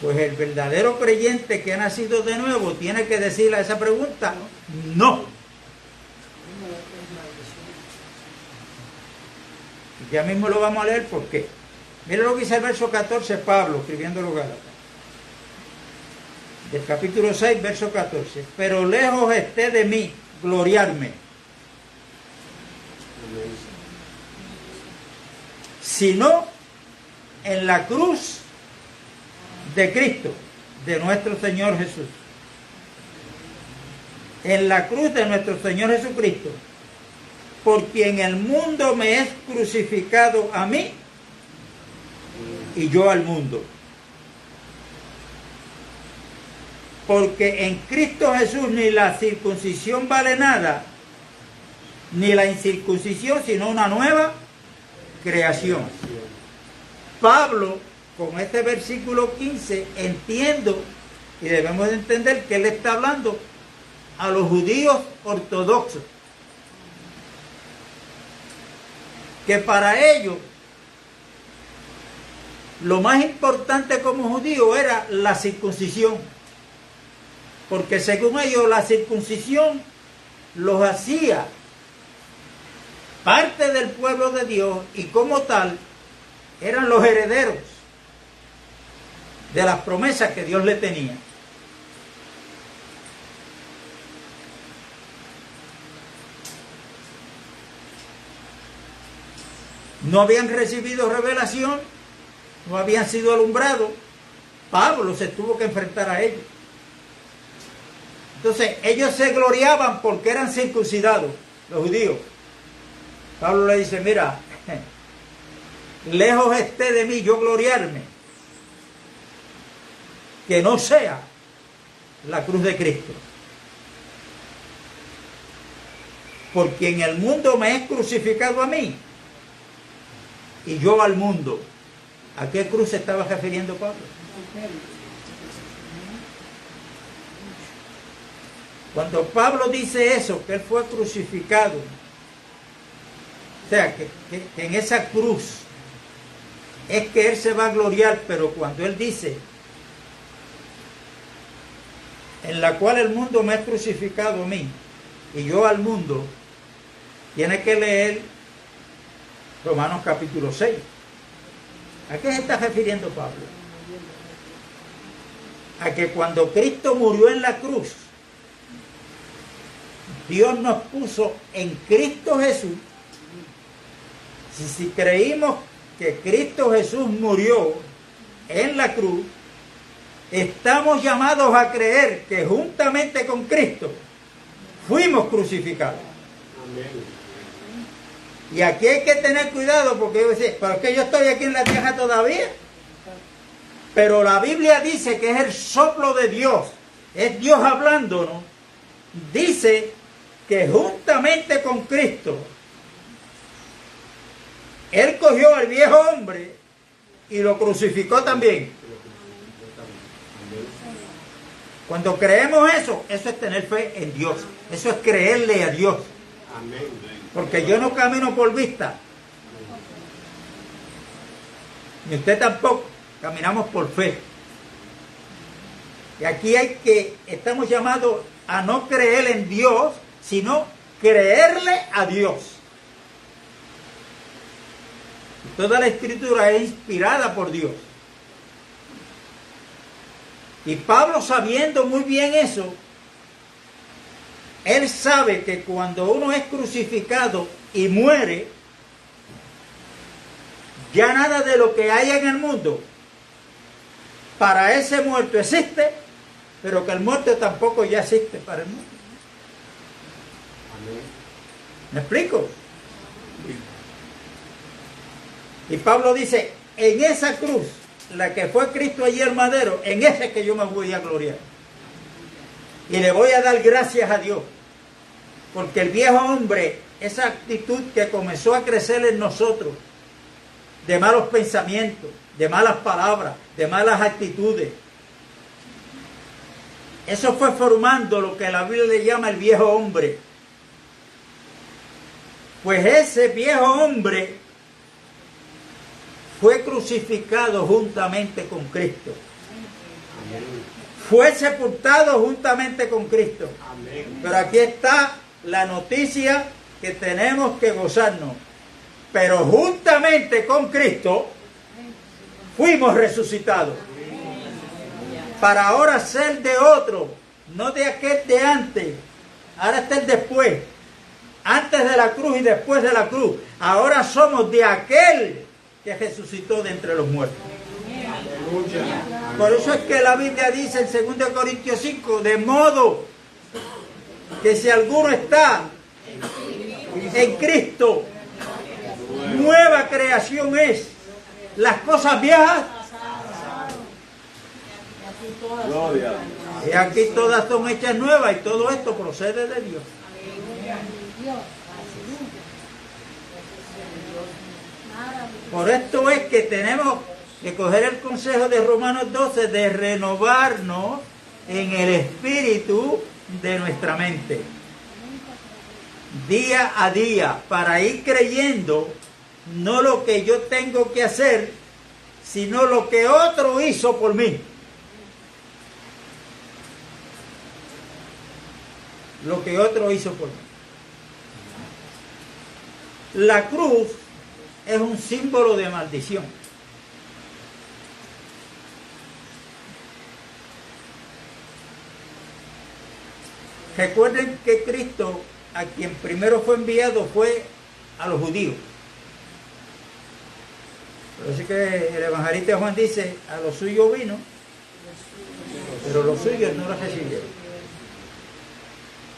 Pues el verdadero creyente que ha nacido de nuevo tiene que decirle a esa pregunta, no. Ya mismo lo vamos a leer, ¿por qué? Mira lo que dice el verso 14, Pablo, escribiendo los Gálatas. Del capítulo 6, verso 14. Pero lejos esté de mí gloriarme, sino en la cruz de Cristo, de nuestro Señor Jesús. En la cruz de nuestro Señor Jesucristo, por quien el mundo me es crucificado a mí y yo al mundo. Porque en Cristo Jesús ni la circuncisión vale nada, ni la incircuncisión, sino una nueva creación. Pablo, con este versículo 15, entiendo y debemos de entender que él está hablando a los judíos ortodoxos, que para ellos lo más importante como judío era la circuncisión, porque según ellos la circuncisión los hacía parte del pueblo de Dios y como tal eran los herederos de las promesas que Dios le tenía. No habían recibido revelación, no habían sido alumbrados. Pablo se tuvo que enfrentar a ellos. Entonces, ellos se gloriaban porque eran circuncidados, los judíos. Pablo le dice, mira, lejos esté de mí yo gloriarme, que no sea la cruz de Cristo. por quien el mundo me es crucificado a mí y yo al mundo. ¿A qué cruz se estaba refiriendo Pablo? Cuando Pablo dice eso, que él fue crucificado, o sea, que en esa cruz es que él se va a gloriar, pero cuando él dice, en la cual el mundo me ha crucificado a mí y yo al mundo, tiene que leer Romanos capítulo 6. ¿A qué se está refiriendo Pablo? A que cuando Cristo murió en la cruz, Dios nos puso en Cristo Jesús. Si creímos que Cristo Jesús murió en la cruz, estamos llamados a creer que juntamente con Cristo fuimos crucificados. Amén. Y aquí hay que tener cuidado porque yo decía, pero es que yo estoy aquí en la tierra todavía. Pero la Biblia dice que es el soplo de Dios, es Dios hablándonos. Dice que juntamente con Cristo, Él cogió al viejo hombre y lo crucificó también. Cuando creemos eso, eso es tener fe en Dios. Eso es creerle a Dios. Amén. Porque yo no camino por vista. Ni usted tampoco. Caminamos por fe. Y aquí estamos llamados a no creer en Dios, sino creerle a Dios. Toda la escritura es inspirada por Dios. Y Pablo, sabiendo muy bien eso, él sabe que cuando uno es crucificado y muere, ya nada de lo que haya en el mundo para ese muerto existe, pero que el muerto tampoco ya existe para el mundo. ¿Me explico? Y Pablo dice, en esa cruz, la que fue Cristo allí el madero, en esa es que yo me voy a gloriar. Y le voy a dar gracias a Dios. Porque el viejo hombre, esa actitud que comenzó a crecer en nosotros, de malos pensamientos, de malas palabras, de malas actitudes, eso fue formando lo que la Biblia le llama el viejo hombre. Pues ese viejo hombre fue crucificado juntamente con Cristo. Fue sepultado juntamente con Cristo. Pero aquí está la noticia que tenemos que gozarnos. Pero juntamente con Cristo fuimos resucitados. Para ahora ser de otro, no de aquel de antes. Ahora está el después. Antes de la cruz y después de la cruz. Ahora somos de aquel que resucitó de entre los muertos. Por eso es que la Biblia dice en 2 Corintios 5, de modo que si alguno está en Cristo, nueva creación es. Las cosas viejas, Gloria. y aquí todas son hechas nuevas, y todo esto procede de Dios. Por esto es que tenemos que coger el consejo de Romanos 12 de renovarnos en el espíritu de nuestra mente. Día a día, para ir creyendo no lo que yo tengo que hacer, sino lo que otro hizo por mí. Lo que otro hizo por mí. La cruz es un símbolo de maldición. Recuerden que Cristo, a quien primero fue enviado, fue a los judíos. Así que el evangelista Juan dice, a los suyos vino, pero los suyos no lo recibieron.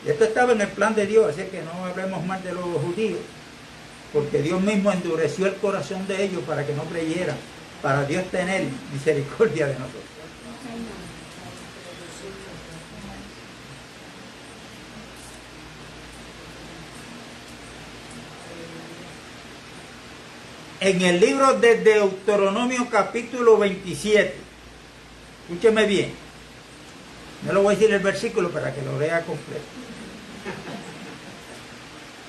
Y esto estaba en el plan de Dios, así que no hablemos mal de los judíos, porque Dios mismo endureció el corazón de ellos para que no creyeran, para Dios tener misericordia de nosotros. en el libro de Deuteronomio capítulo 27. Escúcheme bien. No le voy a decir el versículo para que lo lea completo.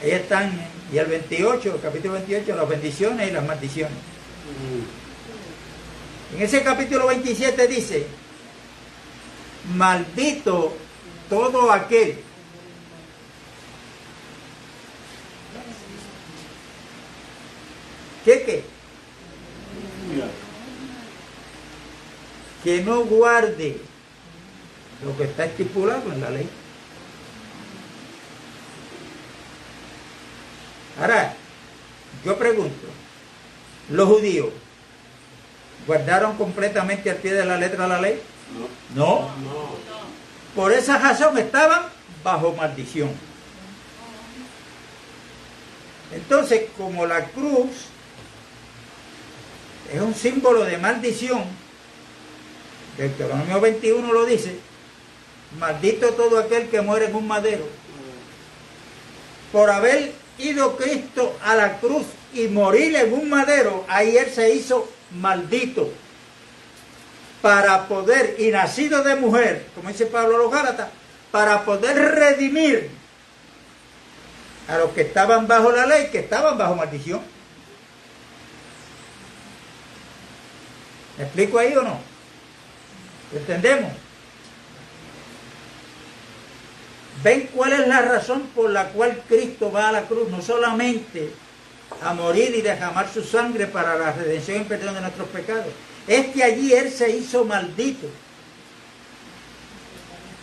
Ahí están, y el 28, el capítulo 28, las bendiciones y las maldiciones. En ese capítulo 27 dice: maldito todo aquel que no guarde lo que está estipulado en la ley. Ahora, yo pregunto, ¿los judíos guardaron completamente al pie de la letra la ley? No. Por esa razón estaban bajo maldición. Entonces, como la cruz es un símbolo de maldición, Deuteronomio 21 lo dice: maldito todo aquel que muere en un madero. Por haber ido Cristo a la cruz y morir en un madero, ahí Él se hizo maldito. Para poder, y nacido de mujer, como dice Pablo a los Gálatas, para poder redimir a los que estaban bajo la ley, que estaban bajo maldición. ¿Me explico ahí o no? ¿Entendemos? ¿Ven cuál es la razón por la cual Cristo va a la cruz? No solamente a morir y derramar su sangre para la redención y perdón de nuestros pecados. Es que allí Él se hizo maldito.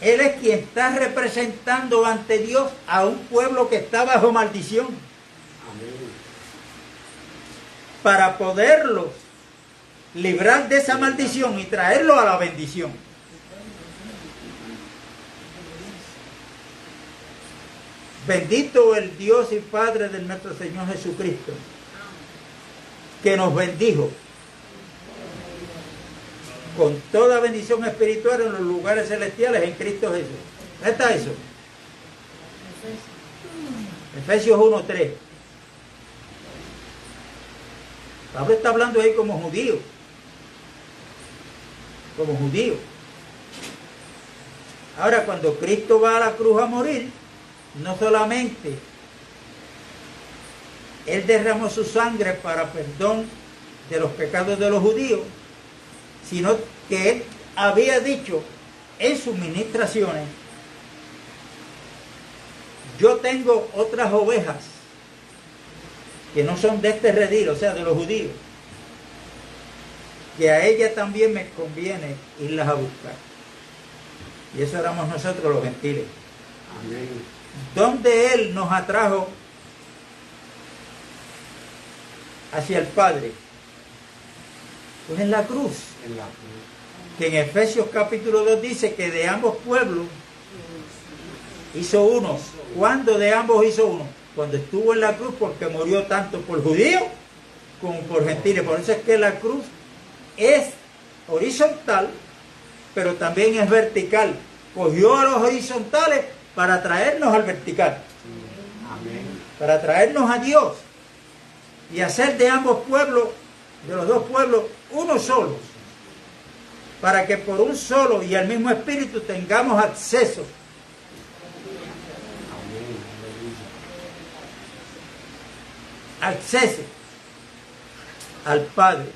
Él es quien está representando ante Dios a un pueblo que está bajo maldición. Amén. Para poderlos librar de esa maldición y traerlos a la bendición. Bendito el Dios y Padre de nuestro Señor Jesucristo, que nos bendijo con toda bendición espiritual en los lugares celestiales en Cristo Jesús. ¿Dónde está eso? Efesios 1:3. Pablo está hablando ahí como judío. Como judío. Ahora, cuando Cristo va a la cruz a morir, no solamente Él derramó su sangre para perdón de los pecados de los judíos, sino que Él había dicho en sus ministraciones: yo tengo otras ovejas que no son de este redil, o sea, de los judíos, que a ellas también me conviene irlas a buscar. Y eso éramos nosotros los gentiles. Amén. Donde Él nos atrajo hacia el Padre, pues en la cruz. Que en Efesios capítulo 2 dice que de ambos pueblos hizo uno. ¿Cuándo de ambos hizo uno? Cuando estuvo en la cruz, porque murió tanto por judíos como por gentiles. Por eso es que la cruz es horizontal, pero también es vertical. Cogió a los horizontales para traernos al vertical. Amén. Para traernos a Dios y hacer de ambos pueblos, de los dos pueblos, uno solo, para que por un solo y al mismo espíritu tengamos acceso al Padre,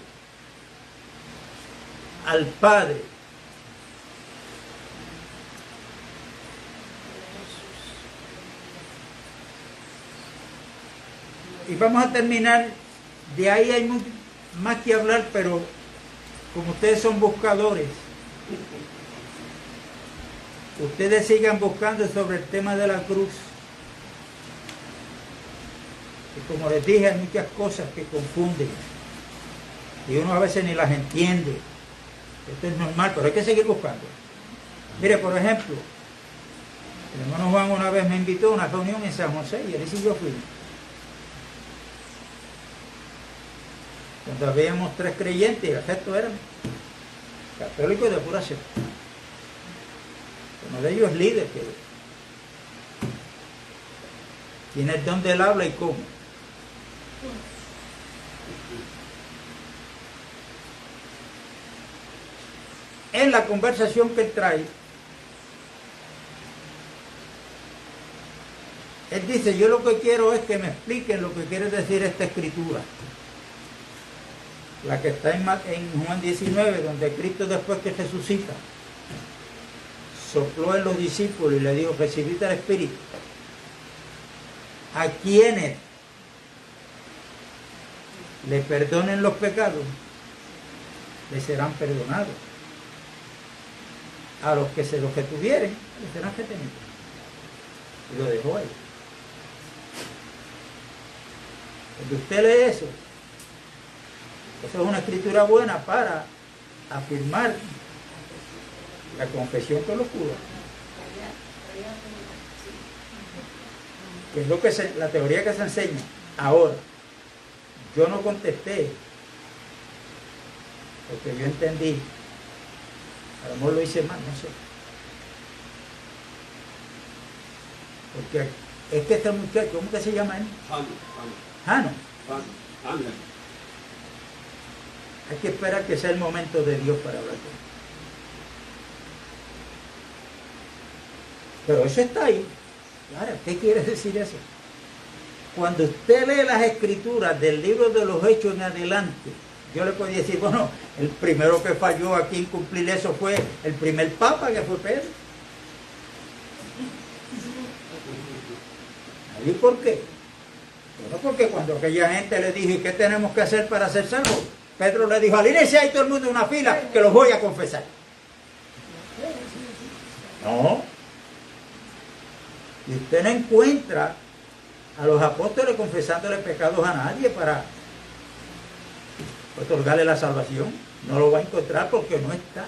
y vamos a terminar. De ahí hay mucho más que hablar, pero como ustedes son buscadores, ustedes sigan buscando sobre el tema de la cruz. Y como les dije, hay muchas cosas que confunden y uno a veces ni las entiende. Esto es normal, pero hay que seguir buscando. Mire, por ejemplo, el hermano Juan una vez me invitó a una reunión en San José y él y yo fuimos. Cuando habíamos 3 creyentes y el resto eran católicos de pura cepa. Uno de ellos es líder, que tiene el don del habla y cómo. en la conversación que él trae, él dice, yo lo que quiero es que me expliquen lo que quiere decir esta escritura. La que está en Juan 19, donde Cristo, después que resucita, sopló en los discípulos y le dijo, recibid el Espíritu. A quienes le perdonen los pecados, les serán perdonados. A los que se los retuvieren, les serán retenidos. Y lo dejó ahí. Cuando usted lee eso es una escritura buena para afirmar la confesión con los curas. Que es lo que la teoría que se enseña. Ahora, yo no contesté, porque yo entendí, a lo mejor lo hice mal, no sé. Porque es que este muchacho, ¿cómo que se llama él? Jano. Ángel. Hay que esperar que sea el momento de Dios para hablar con él. Pero eso está ahí. Ahora, ¿qué quiere decir eso? Cuando usted lee las escrituras del libro de los Hechos en adelante, yo le podía decir, bueno, el primero que falló aquí en cumplir eso fue el primer papa, que fue Pedro. ¿Y por qué? Bueno, porque cuando aquella gente le dijo, ¿y qué tenemos que hacer para ser salvos? Pedro le dijo, alínense ahí todo el mundo en una fila, que los voy a confesar. No. Y usted no encuentra a los apóstoles confesándole pecados a nadie para otorgarle la salvación. No lo va a encontrar porque no está.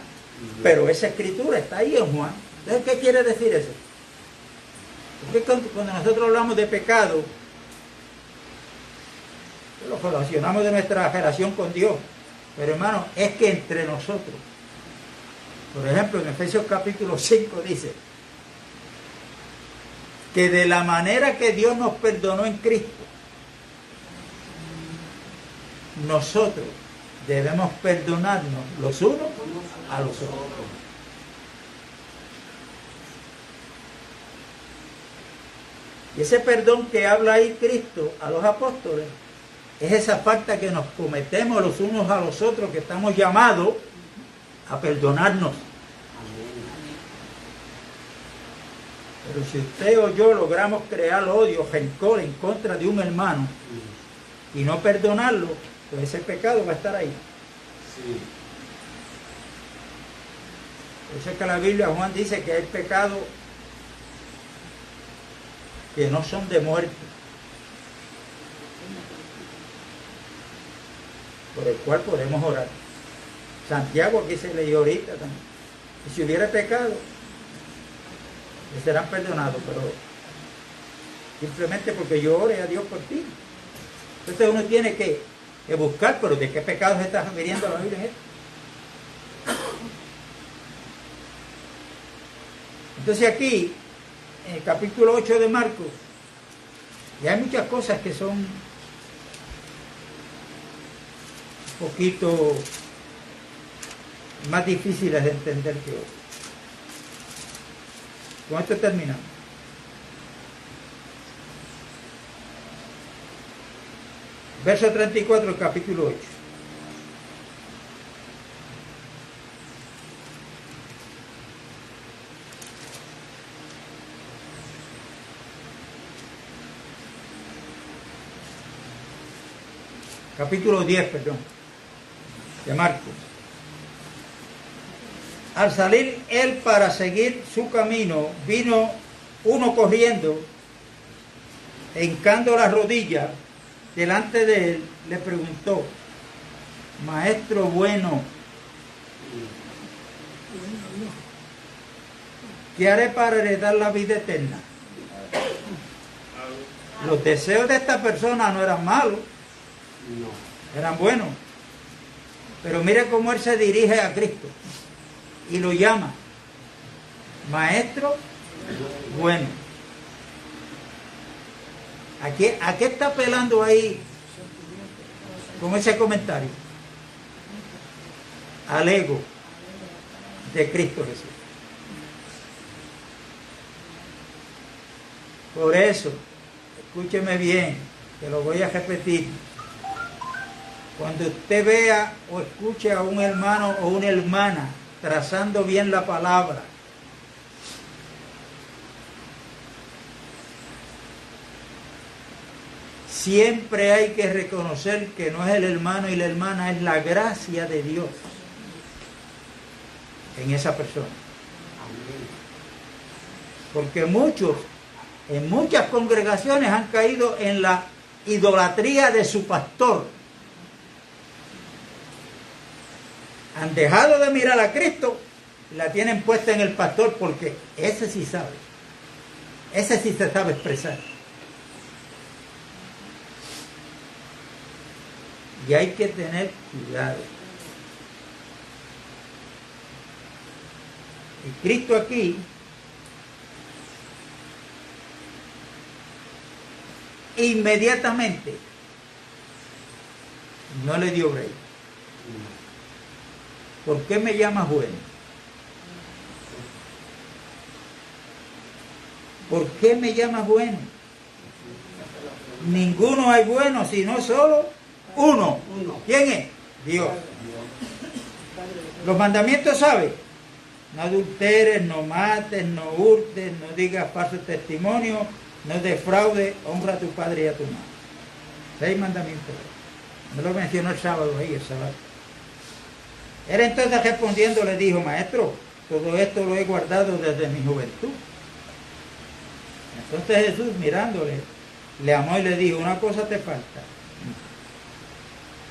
Pero esa escritura está ahí en Juan. Entonces, ¿qué quiere decir eso? Porque cuando nosotros hablamos de pecado, lo relacionamos de nuestra relación con Dios. Pero hermano, es que entre nosotros, por ejemplo, en Efesios capítulo 5 dice que de la manera que Dios nos perdonó en Cristo, nosotros debemos perdonarnos los unos a los otros. Y ese perdón que habla ahí Cristo a los apóstoles es esa falta que nos cometemos los unos a los otros, que estamos llamados a perdonarnos. Pero si usted o yo logramos crear odio, rencor en contra de un hermano y no perdonarlo, pues ese pecado va a estar ahí. Sí. Por eso es que la Biblia, Juan dice que hay pecados que no son de muerte, por el cual podemos orar. Santiago, aquí se leyó ahorita también. Y si hubiera pecado, le serán perdonados, pero simplemente porque yo ore a Dios por ti. Entonces uno tiene que buscar, pero ¿de qué pecados está refiriendo la Biblia en esto? Entonces aquí, en el capítulo 8 de Marcos, y hay muchas cosas que son un poquito más difíciles de entender que otras. Con esto terminamos. Verso 34 del capítulo 8. Capítulo 10, perdón, de Marcos. Al salir él para seguir su camino, vino uno corriendo, hincando las rodillas delante de él, le preguntó: Maestro bueno, ¿qué haré para heredar la vida eterna? Los deseos de esta persona no eran malos, eran buenos. Pero mire cómo él se dirige a Cristo y lo llama Maestro bueno. ¿A qué está apelando ahí con ese comentario? Al ego. de Cristo Jesús. Por eso, escúcheme bien, que lo voy a repetir. Cuando usted vea o escuche a un hermano o una hermana trazando bien la palabra, siempre hay que reconocer que no es el hermano y la hermana, es la gracia de Dios en esa persona. Porque muchos, en muchas congregaciones han caído en la idolatría de su pastor. Han dejado de mirar a Cristo y la tienen puesta en el pastor, porque ese sí sabe. Ese sí se sabe expresar. Y hay que tener cuidado. Y Cristo aquí inmediatamente no le dio break. ¿Por qué me llamas bueno? ¿Por qué me llamas bueno? Ninguno hay bueno, sino solo uno. ¿Quién es? Dios. Los mandamientos, ¿sabe? No adulteres, no mates, no hurtes, no digas falso testimonio, no defraudes, honra a tu padre y a tu madre. 6 mandamientos. Me lo mencionó el sábado ahí, el sábado. Él entonces respondiendo le dijo: maestro, todo esto lo he guardado desde mi juventud. Entonces Jesús, mirándole, le amó y le dijo: una cosa te falta.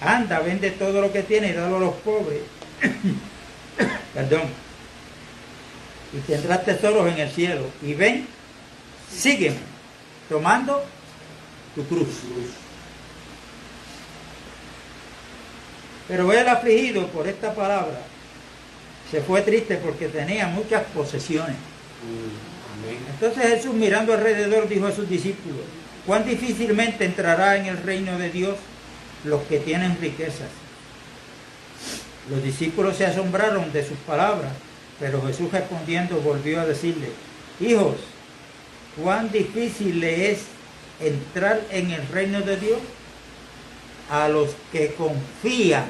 Anda, vende todo lo que tienes y dalo a los pobres. Perdón. Y tendrás tesoros en el cielo. Y ven, sígueme, tomando tu cruz. Pero él, afligido por esta palabra, se fue triste porque tenía muchas posesiones. Entonces Jesús, mirando alrededor, dijo a sus discípulos: cuán difícilmente entrará en el reino de Dios los que tienen riquezas. Los discípulos se asombraron de sus palabras, pero Jesús, respondiendo, volvió a decirle: hijos, cuán difícil le es entrar en el reino de Dios a los que confían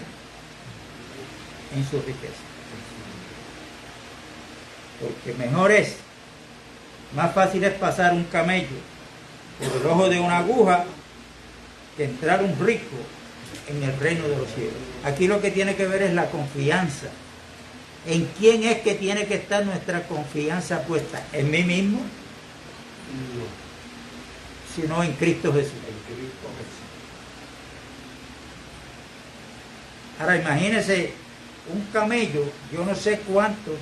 en su riqueza. Porque mejor es, más fácil es pasar un camello por el ojo de una aguja que entrar un rico en el reino de los cielos. Aquí lo que tiene que ver es la confianza. ¿En quién es que tiene que estar nuestra confianza puesta? ¿En mí mismo? No. Sino en Cristo Jesús. Ahora imagínense, un camello, yo no sé cuántos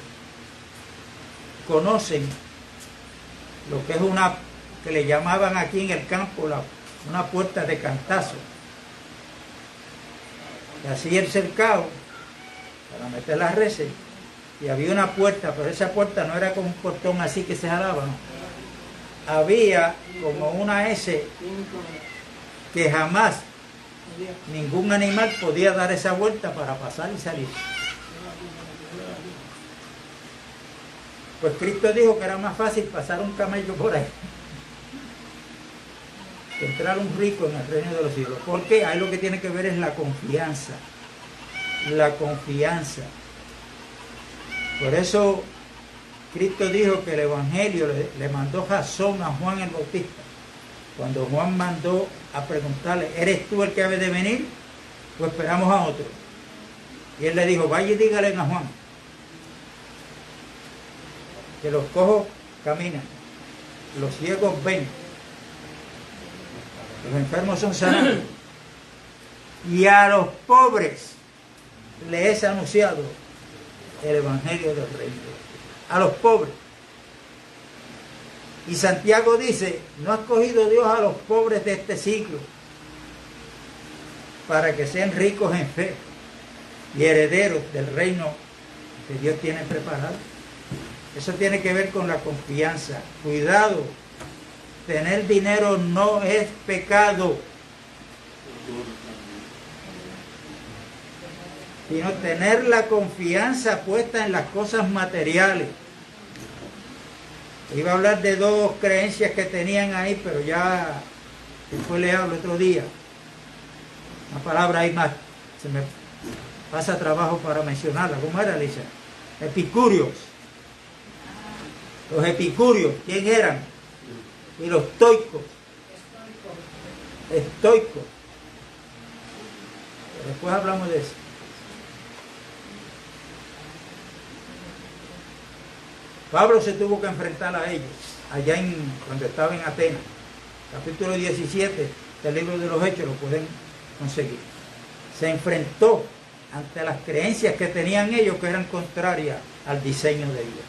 conocen lo que es una, que le llamaban aquí en el campo una puerta de cantazo. Y así el cercado para meter las reses, y había una puerta, pero esa puerta no era como un portón así que se jalaba, ¿no? Había como una S que jamás ningún animal podía dar esa vuelta para pasar y salir. Pues Cristo dijo que era más fácil pasar un camello por ahí que entrar un rico en el reino de los cielos. ¿Por qué? Ahí lo que tiene que ver es la confianza. La confianza. Por eso Cristo dijo que el Evangelio le mandó razón a Juan el Bautista. Cuando Juan mandó a preguntarle: ¿eres tú el que debe de venir? O esperamos a otro. Y él le dijo: vaya y dígale a Juan que los cojos caminan, los ciegos ven, los enfermos son sanados, y a los pobres les es anunciado el Evangelio del reino. A los pobres. Y Santiago dice: no ha escogido Dios a los pobres de este siglo para que sean ricos en fe y herederos del reino que Dios tiene preparado. Eso tiene que ver con la confianza. Cuidado, tener dinero no es pecado. sino tener la confianza puesta en las cosas materiales. Iba a hablar de dos creencias que tenían ahí, pero ya después le hablo otro día. Una palabra ahí más, se me pasa trabajo para mencionarla. ¿Cómo era, Alicia? Epicúreos. Los epicúreos, ¿quién eran? Y los estoicos. Estoicos. Después hablamos de eso. Pablo se tuvo que enfrentar a ellos, allá cuando estaba en Atenas. Capítulo 17 del libro de los Hechos, lo pueden conseguir. Se enfrentó ante las creencias que tenían ellos, que eran contrarias al diseño de Dios.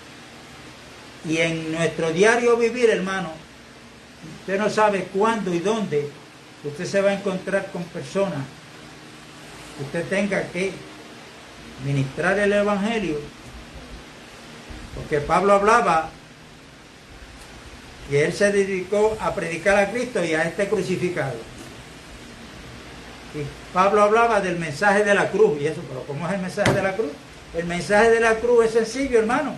Y en nuestro diario vivir, hermano, usted no sabe cuándo y dónde usted se va a encontrar con personas que usted tenga que ministrar el Evangelio. Porque Pablo hablaba que él se dedicó a predicar a Cristo y a este crucificado. Y Pablo hablaba del mensaje de la cruz. Y eso, pero ¿cómo es el mensaje de la cruz? El mensaje de la cruz es sencillo, hermano.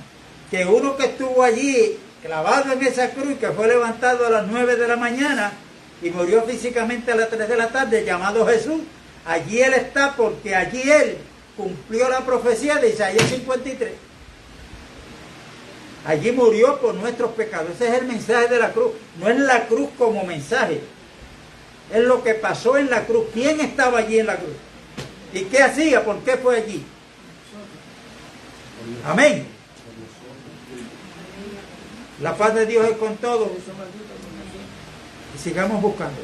Que uno que estuvo allí clavado en esa cruz, que fue levantado a las 9 de la mañana y murió físicamente a las 3 de la tarde, llamado Jesús, allí él está porque allí él cumplió la profecía de Isaías 53. Allí murió por nuestros pecados. Ese es el mensaje de la cruz. No es la cruz como mensaje. Es lo que pasó en la cruz. ¿Quién estaba allí en la cruz? ¿Y qué hacía? ¿Por qué fue allí? Amén. La paz de Dios es con todos. Y sigamos buscando.